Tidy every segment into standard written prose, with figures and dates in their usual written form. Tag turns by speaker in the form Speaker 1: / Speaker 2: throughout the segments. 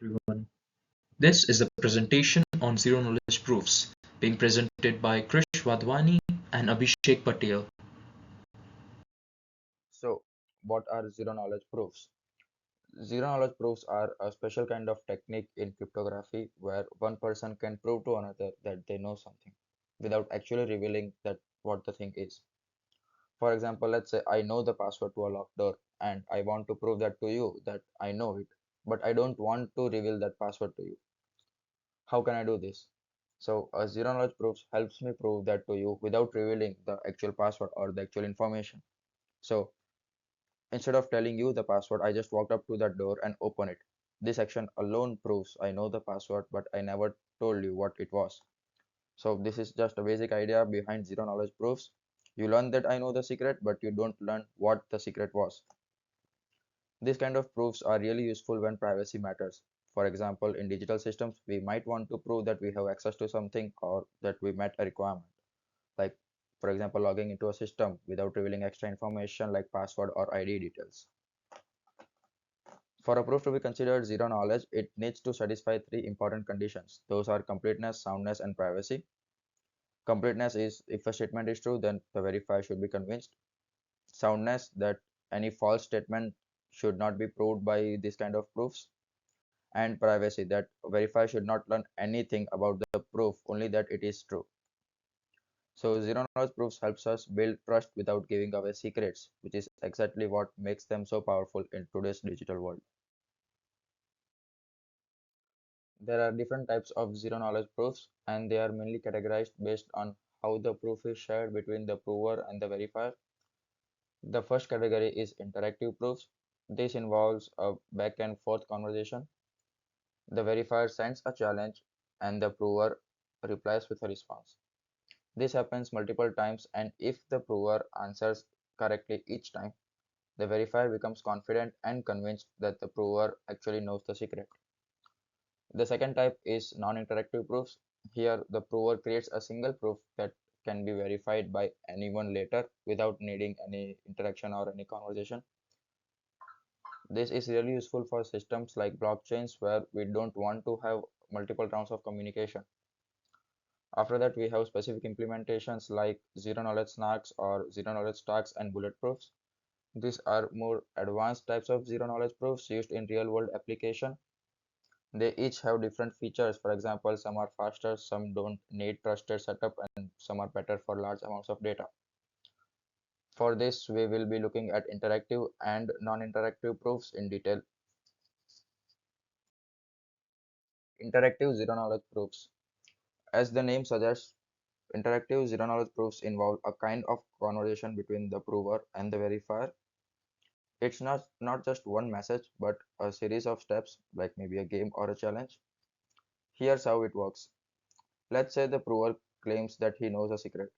Speaker 1: everyone. This is a presentation on zero knowledge proofs being presented by Krish Wadhwani and Abhishek Patel.
Speaker 2: So, what are zero knowledge proofs? Zero knowledge proofs are a special kind of technique in cryptography where one person can prove to another that they know something without actually revealing that what the thing is. For example, let's say I know the password to a locked door and I want to prove that to you that I know it, but I don't want to reveal that password to you. How can I do this? So, a zero knowledge proof helps me prove that to you without revealing the actual password or the actual information. So, instead of telling you the password, I just walked up to that door and opened it. This action alone proves I know the password, but I never told you what it was. So this is just a basic idea behind zero knowledge proofs. You learn that I know the secret, but you don't learn what the secret was. These kind of proofs are really useful when privacy matters. For example, in digital systems, we might want to prove that we have access to something or that we met a requirement. Like, for example, logging into a system without revealing extra information like password or ID details. For a proof to be considered zero knowledge, it needs to satisfy three important conditions. Those are completeness, soundness, and privacy. Completeness is if a statement is true, then the verifier should be convinced. Soundness, that any false statement should not be proved by this kind of proofs. And privacy, that verifier should not learn anything about the proof, only that it is true. So zero knowledge proofs helps us build trust without giving away secrets, which is exactly what makes them so powerful in today's digital world. There are different types of zero knowledge proofs, and they are mainly categorized based on how the proof is shared between the prover and the verifier. The first category is interactive proofs. This involves a back and forth conversation. The verifier sends a challenge and the prover replies with a response. This happens multiple times, and if the prover answers correctly each time, the verifier becomes confident and convinced that the prover actually knows the secret. The second type is non-interactive proofs. Here, the prover creates a single proof that can be verified by anyone later without needing any interaction or any conversation. This is really useful for systems like blockchains where we don't want to have multiple rounds of communication. After that, we have specific implementations like zero knowledge snarks or zero knowledge stacks and bullet proofs. These are more advanced types of zero knowledge proofs used in real world application. They each have different features. For example, some are faster, some don't need trusted setup, and some are better for large amounts of data. For this, we will be looking at interactive and non-interactive proofs in detail. Interactive zero-knowledge proofs. As the name suggests, interactive zero-knowledge proofs involve a kind of conversation between the prover and the verifier. It's not just one message, but a series of steps, like maybe a game or a challenge. Here's how it works. Let's say the prover claims that he knows a secret.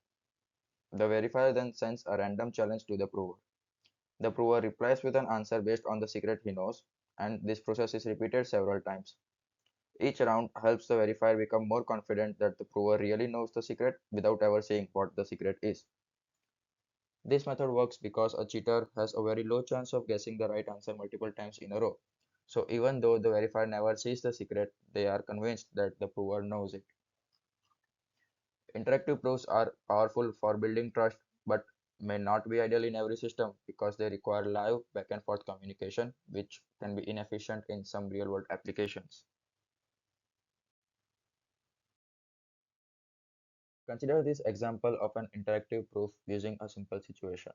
Speaker 2: The verifier then sends a random challenge to the prover. The prover replies with an answer based on the secret he knows, and this process is repeated several times. Each round helps the verifier become more confident that the prover really knows the secret without ever saying what the secret is. This method works because a cheater has a very low chance of guessing the right answer multiple times in a row. So even though the verifier never sees the secret, they are convinced that the prover knows it. Interactive proofs are powerful for building trust, but may not be ideal in every system because they require live back and forth communication, which can be inefficient in some real world applications. Consider this example of an interactive proof using a simple situation.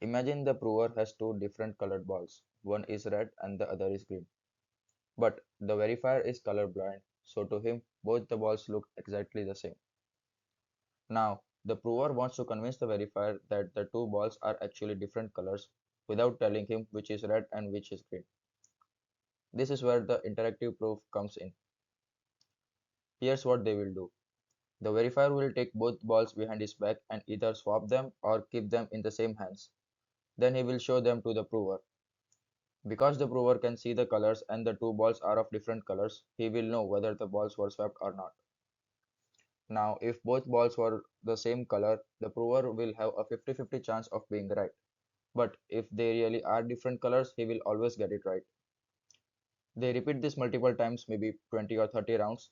Speaker 2: Imagine the prover has two different colored balls. One is red and the other is green. But the verifier is colorblind, so to him, both the balls look exactly the same. Now, the prover wants to convince the verifier that the two balls are actually different colors without telling him which is red and which is green. This is where the interactive proof comes in. Here's what they will do. The verifier will take both balls behind his back and either swap them or keep them in the same hands. Then he will show them to the prover. Because the prover can see the colors and the two balls are of different colors, he will know whether the balls were swapped or not. Now, if both balls were the same color, the prover will have a 50-50 chance of being right. But if they really are different colors, he will always get it right. They repeat this multiple times, maybe 20 or 30 rounds.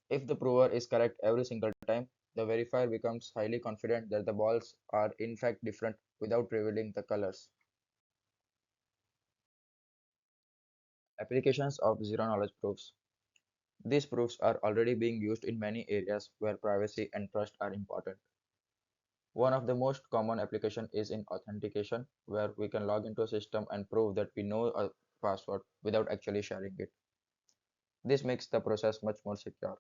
Speaker 2: If the prover is correct every single time, the verifier becomes highly confident that the balls are in fact different without revealing the colors. Applications of zero knowledge proofs. These proofs are already being used in many areas where privacy and trust are important. One of the most common application is in authentication, where we can log into a system and prove that we know a password without actually sharing it. This makes the process much more secure.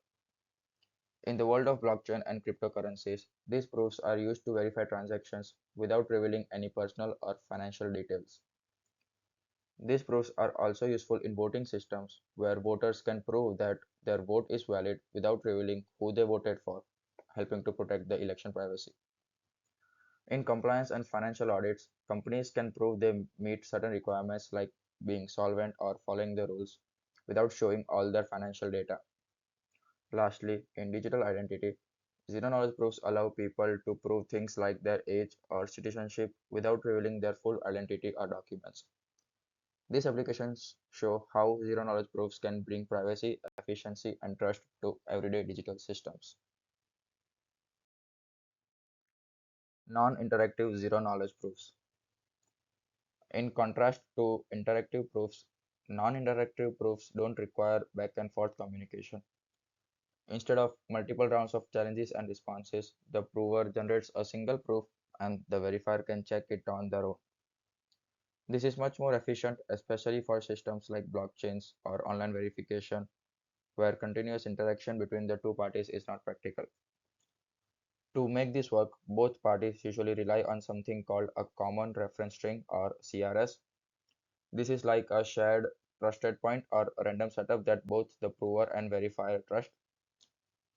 Speaker 2: In the world of blockchain and cryptocurrencies, these proofs are used to verify transactions without revealing any personal or financial details. These proofs are also useful in voting systems, where voters can prove that their vote is valid without revealing who they voted for, helping to protect the election privacy. In compliance and financial audits, companies can prove they meet certain requirements like being solvent or following the rules without showing all their financial data. Lastly, in digital identity, zero-knowledge proofs allow people to prove things like their age or citizenship without revealing their full identity or documents. These applications show how zero-knowledge proofs can bring privacy, efficiency, and trust to everyday digital systems. Non-interactive zero-knowledge proofs. In contrast to interactive proofs, non-interactive proofs don't require back and forth communication. Instead of multiple rounds of challenges and responses, the prover generates a single proof and the verifier can check it on their own. This is much more efficient, especially for systems like blockchains or online verification, where continuous interaction between the two parties is not practical. To make this work, both parties usually rely on something called a common reference string or CRS. This is like a shared trusted point or a random setup that both the prover and verifier trust.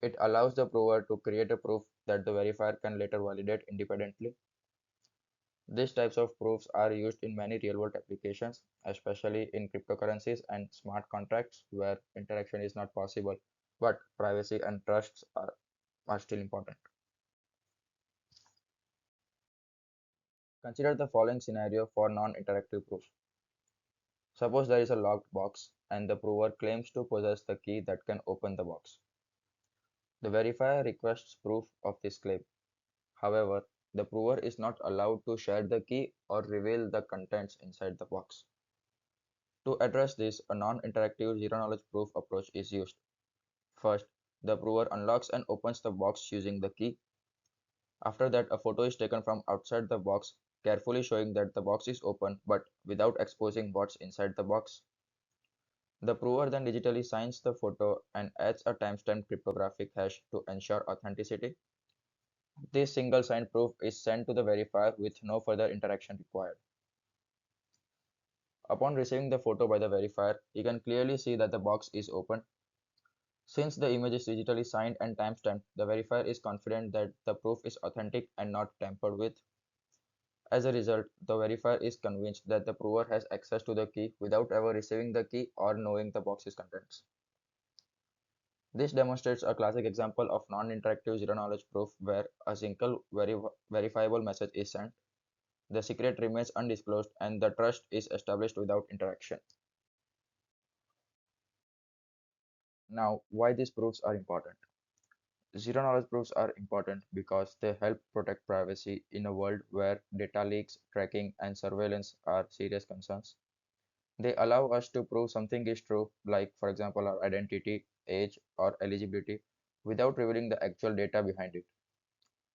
Speaker 2: It allows the prover to create a proof that the verifier can later validate independently. These types of proofs are used in many real-world applications, especially in cryptocurrencies and smart contracts where interaction is not possible, but privacy and are still important. Consider the following scenario for non-interactive proof. Suppose there is a locked box and the prover claims to possess the key that can open the box. The verifier requests proof of this claim. However, the prover is not allowed to share the key or reveal the contents inside the box. To address this, a non-interactive zero-knowledge proof approach is used. First, the prover unlocks and opens the box using the key. After that, a photo is taken from outside the box, carefully showing that the box is open but without exposing what's inside the box. The prover then digitally signs the photo and adds a timestamp cryptographic hash to ensure authenticity. This single signed proof is sent to the verifier with no further interaction required. Upon receiving the photo by the verifier, he can clearly see that the box is open. Since the image is digitally signed and timestamped, the verifier is confident that the proof is authentic and not tampered with. As a result, the verifier is convinced that the prover has access to the key without ever receiving the key or knowing the box's contents. This demonstrates a classic example of non-interactive zero-knowledge proof where a single verifiable message is sent, the secret remains undisclosed, and the trust is established without interaction. Now, why these proofs are important? Zero-knowledge proofs are important because they help protect privacy in a world where data leaks, tracking, and surveillance are serious concerns. They allow us to prove something is true, like, for example, our identity, age, or eligibility, without revealing the actual data behind it.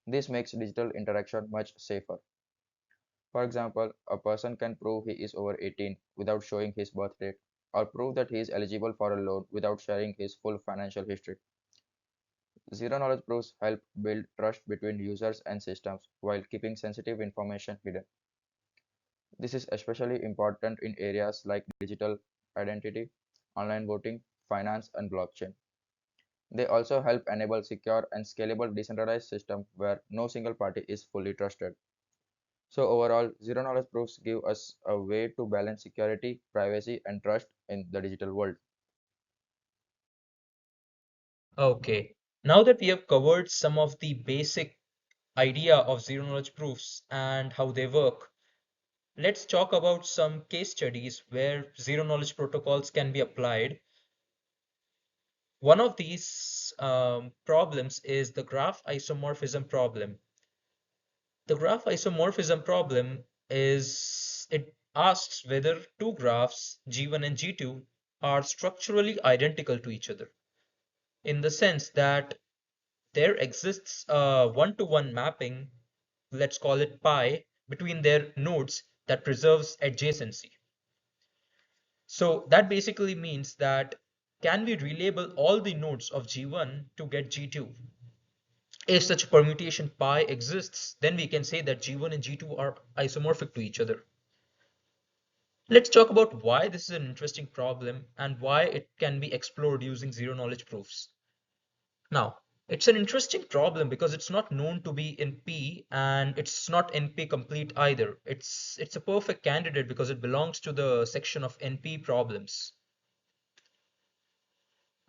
Speaker 2: This makes digital interaction much safer. For example, a person can prove he is over 18 without showing his birth date, or prove that he is eligible for a loan without sharing his full financial history. Zero knowledge proofs help build trust between users and systems while keeping sensitive information hidden. This is especially important in areas like digital identity, online voting, finance, and blockchain. They also help enable secure and scalable decentralized systems where no single party is fully trusted. So overall, zero knowledge proofs give us a way to balance security, privacy, and trust in the digital world.
Speaker 1: Okay, now that we have covered some of the basic idea of zero knowledge proofs and how they work, Let's talk about some case studies where zero knowledge protocols can be applied. One of these problems is the graph isomorphism problem. The graph isomorphism problem it asks whether two graphs G1 and G2 are structurally identical to each other, in the sense that there exists a one-to-one mapping, let's call it pi, between their nodes that preserves adjacency. So that basically means that can we relabel all the nodes of G1 to get G2? If such a permutation pi exists, then we can say that G1 and G2 are isomorphic to each other. Let's talk about why this is an interesting problem and why it can be explored using zero knowledge proofs. Now, it's an interesting problem because it's not known to be NP and it's not NP complete either. It's a perfect candidate because it belongs to the section of NP problems.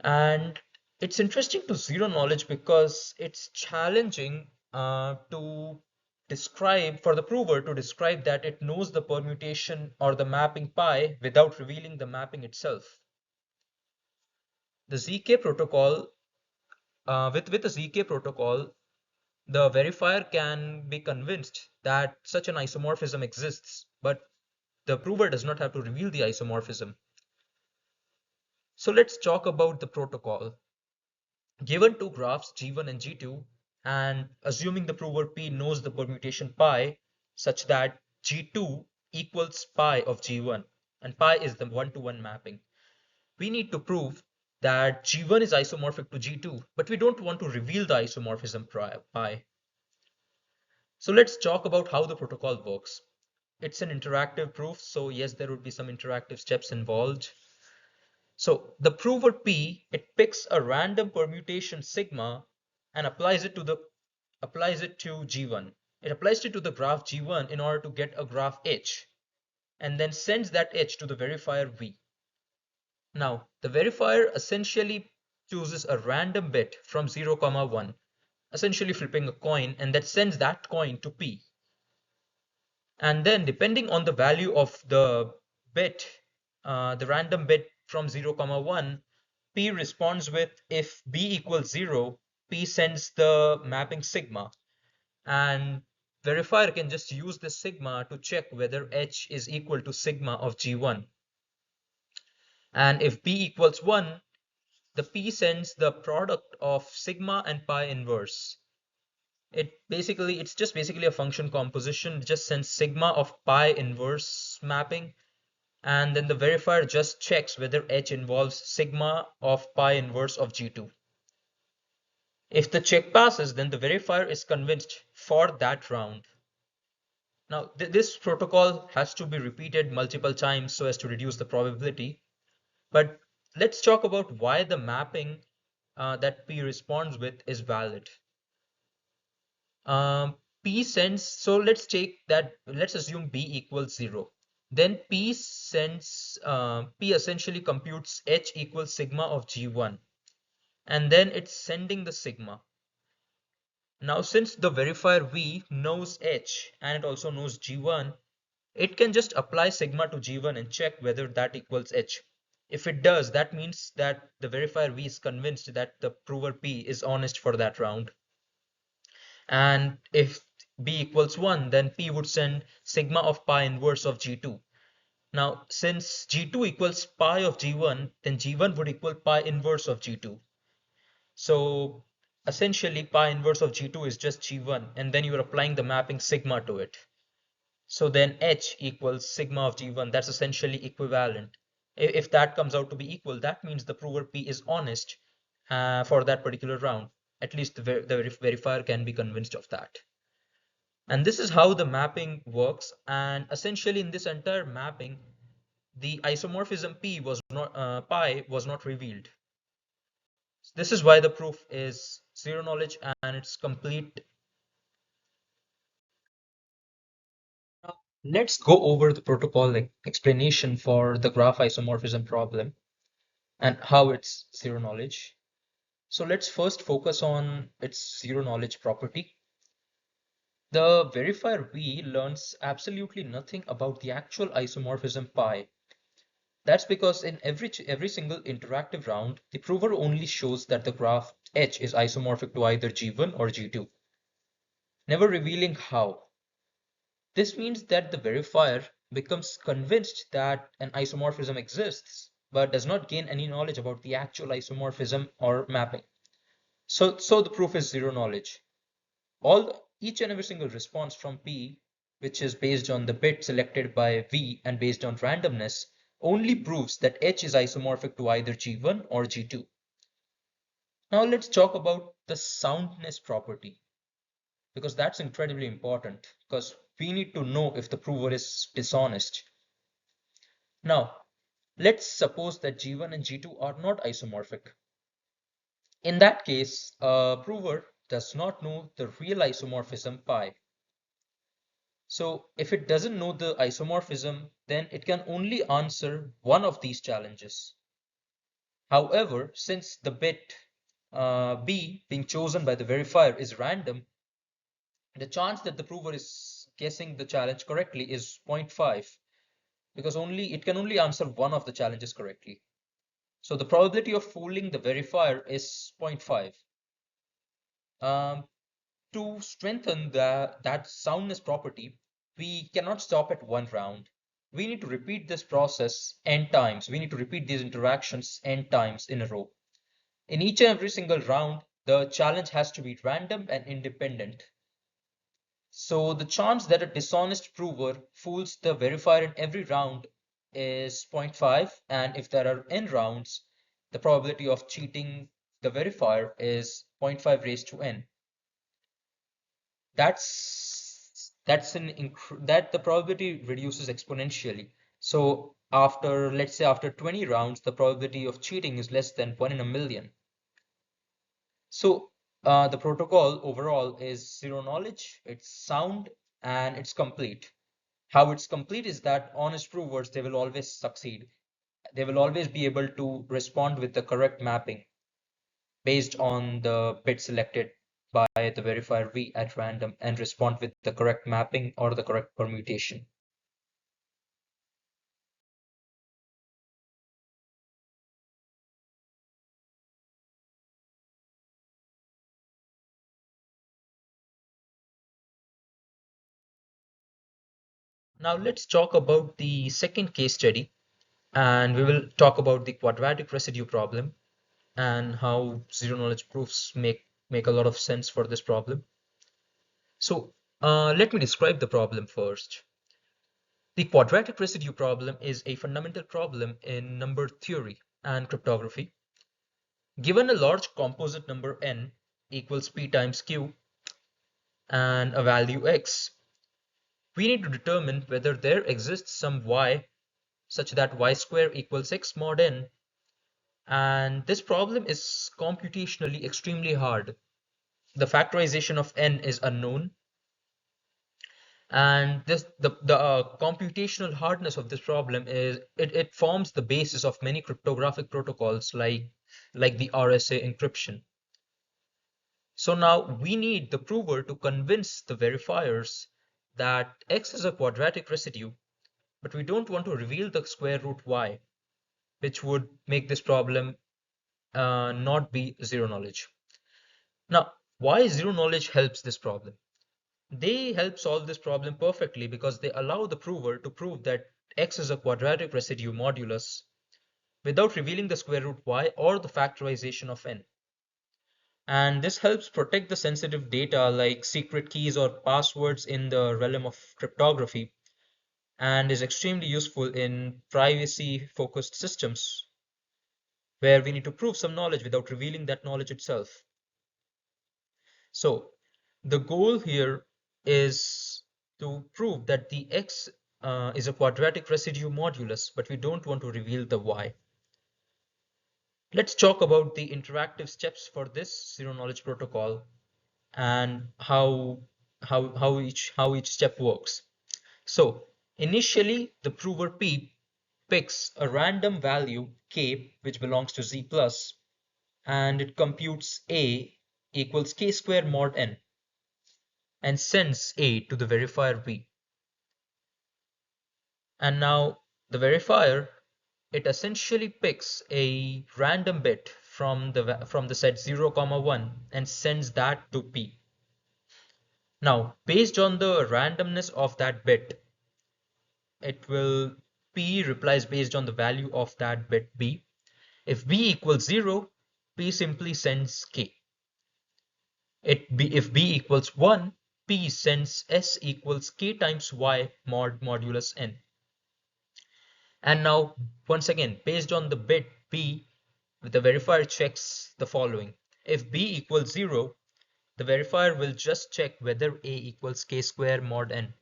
Speaker 1: And it's interesting to zero knowledge because it's challenging to describe, for the prover to describe that it knows the permutation or the mapping pi without revealing the mapping itself. The ZK protocol, with the ZK protocol, the verifier can be convinced that such an isomorphism exists, but the prover does not have to reveal the isomorphism. So let's talk about the protocol. Given two graphs G1 and G2, and assuming the prover P knows the permutation pi such that G2 equals pi of G1, and pi is the one-to-one mapping, we need to prove that G1 is isomorphic to G2, but we don't want to reveal the isomorphism pi. So let's talk about how the protocol works. It's an interactive proof, so yes, there would be some interactive steps involved. So the prover P, it picks a random permutation sigma and applies it to G1. It applies it to the graph G1 in order to get a graph H, and then sends that H to the verifier V. Now, the verifier essentially chooses a random bit from 0, 1, essentially flipping a coin, and that sends that coin to P. And then depending on the value of the bit, the random bit from 0, 1, P responds with if B equals 0, P sends the mapping sigma, and verifier can just use this sigma to check whether H is equal to sigma of G1. And if B equals 1, the P sends the product of sigma and pi inverse. It's just basically a function composition. It just sends sigma of pi inverse mapping, and then the verifier just checks whether H involves sigma of pi inverse of G2. If the check passes, then the verifier is convinced for that round. Now, this protocol has to be repeated multiple times so as to reduce the probability. But let's talk about why the mapping that P responds with is valid. P sends, so let's assume B equals 0. Then P essentially computes H equals sigma of G1. And then it's sending the sigma. Now, since the verifier V knows H and it also knows G1, it can just apply sigma to G1 and check whether that equals H. If it does, that means that the verifier V is convinced that the prover P is honest for that round. And if B equals 1, then P would send sigma of pi inverse of G2. Now, since G2 equals pi of G1, then G1 would equal pi inverse of G2. So essentially pi inverse of G2 is just G1, and then you're applying the mapping sigma to it. So then H equals sigma of G1. That's essentially equivalent. If that comes out to be equal, that means the prover P is honest for that particular round. At least the verifier can be convinced of that. And this is how the mapping works. And essentially in this entire mapping, the isomorphism P was not pi was not revealed. This is why the proof is zero knowledge and it's complete. Now, let's go over the protocol explanation for the graph isomorphism problem and how it's zero knowledge. So let's first focus on its zero knowledge property. The verifier V learns absolutely nothing about the actual isomorphism pi. That's because in every single interactive round, the prover only shows that the graph H is isomorphic to either G1 or G2, never revealing how. This means that the verifier becomes convinced that an isomorphism exists, but does not gain any knowledge about the actual isomorphism or mapping. So the proof is zero knowledge. Each and every single response from P, which is based on the bit selected by V and based on randomness, only proves that H is isomorphic to either G1 or G2. Now let's talk about the soundness property, because that's incredibly important, because we need to know if the prover is dishonest. Now, let's suppose that G1 and G2 are not isomorphic. In that case, a prover does not know the real isomorphism pi. So if it doesn't know the isomorphism, then it can only answer one of these challenges. However, since the bit B being chosen by the verifier is random, the chance that the prover is guessing the challenge correctly is 0.5, because it can only answer one of the challenges correctly. So the probability of fooling the verifier is zero point 0.5. Um, to strengthen that soundness property, we cannot stop at one round. We need to repeat this process n times. We need to repeat these interactions n times in a row. In each and every single round, the challenge has to be random and independent. So the chance that a dishonest prover fools the verifier in every round is 0.5, and if there are n rounds, the probability of cheating the verifier is 0.5 raised to n. That's that the probability reduces exponentially. So after, let's say, after 20 rounds, the probability of cheating is less than 1 in a million. So the protocol overall is zero knowledge, it's sound, and it's complete. How it's complete is that honest provers, they will always succeed. They will always be able to respond with the correct mapping based on the bit selected by the verifier V at random and respond with the correct mapping or the correct permutation. Now let's talk about the second case study, and we will talk about the quadratic residue problem and how zero knowledge proofs make a lot of sense for this problem. So let me describe the problem first. The quadratic residue problem is a fundamental problem in number theory and cryptography. Given a large composite number n equals p times q and a value x, we need to determine whether there exists some y such that y square equals x mod n, and this problem is computationally extremely hard. The factorization of n is unknown, and the computational hardness of this problem is it forms the basis of many cryptographic protocols like the RSA encryption. So now we need the prover to convince the verifiers that x is a quadratic residue, but we don't want to reveal the square root y, which would make this problem not be zero knowledge. Now, why zero knowledge helps this problem? They help solve this problem perfectly because they allow the prover to prove that x is a quadratic residue modulus without revealing the square root y or the factorization of n. And this helps protect the sensitive data like secret keys or passwords in the realm of cryptography, and is extremely useful in privacy-focused systems where we need to prove some knowledge without revealing that knowledge itself. So the goal here is to prove that the x is a quadratic residue modulus, but we don't want to reveal the y. Let's talk about the interactive steps for this zero knowledge protocol and how each step works. So initially the prover P picks a random value k which belongs to z plus, and it computes a equals k square mod n. and sends A to the verifier V. And now the verifier, it essentially picks a random bit from the set 0, 1 and sends that to P. Now, based on the randomness of that bit, it will P replies based on the value of that bit B. If B equals 0, P simply sends K. If B equals 1, P sends S equals K times Y mod modulus N. And now, once again, based on the bit B, the verifier checks the following. If B equals 0, the verifier will just check whether A equals K square mod N.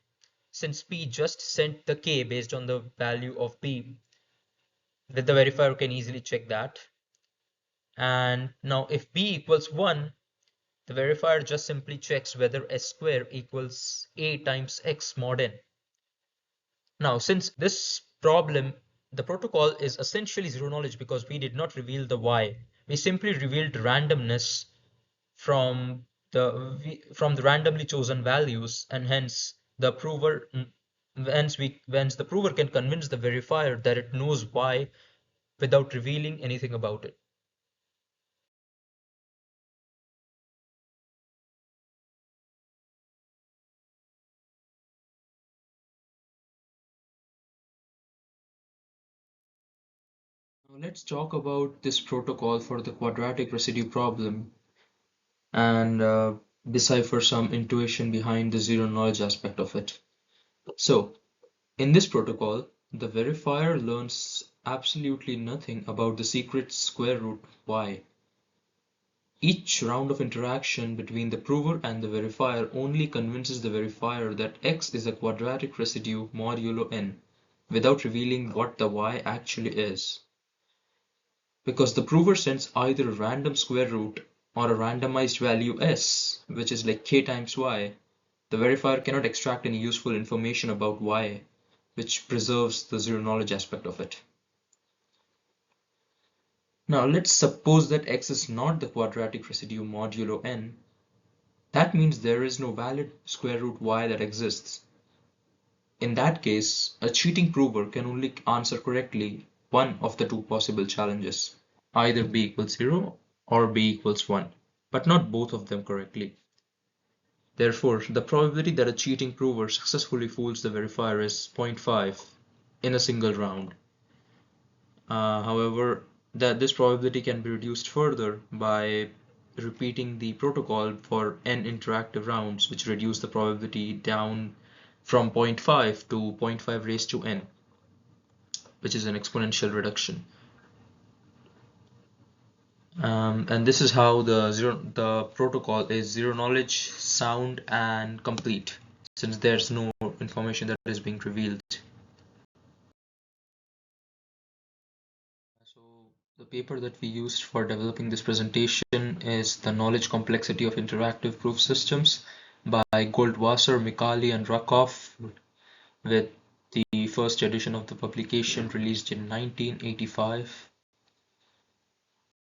Speaker 1: Since P just sent the K based on the value of B, the verifier can easily check that. And now if B equals 1, the verifier just simply checks whether S square equals A times X mod N. Now, since this problem, the protocol is essentially zero knowledge because we did not reveal the Y. We simply revealed randomness from the randomly chosen values, and hence the prover hence the prover can convince the verifier that it knows Y without revealing anything about it. Now let's talk about this protocol for the quadratic residue problem and decipher some intuition behind the zero knowledge aspect of it. So, in this protocol, the verifier learns absolutely nothing about the secret square root y. Each round of interaction between the prover and the verifier only convinces the verifier that x is a quadratic residue modulo n, without revealing what the y actually is. Because the prover sends either a random square root or a randomized value s, which is like k times y, the verifier cannot extract any useful information about y, which preserves the zero knowledge aspect of it. Now let's suppose that x is not the quadratic residue modulo n. That means there is no valid square root y that exists. In that case, a cheating prover can only answer correctly one of the two possible challenges, either b equals 0 or b equals 1, but not both of them correctly. Therefore, the probability that a cheating prover successfully fools the verifier is 0.5 in a single round. However, this probability can be reduced further by repeating the protocol for n interactive rounds, which reduce the probability down from 0.5 to 0.5 raised to n, which is an exponential reduction. And this is how the protocol is zero knowledge, sound, and complete, since there's no information that is being revealed. So the paper that we used for developing this presentation is The Knowledge Complexity of Interactive Proof Systems by Goldwasser, Micali and Rackoff, with the first edition of the publication released in 1985.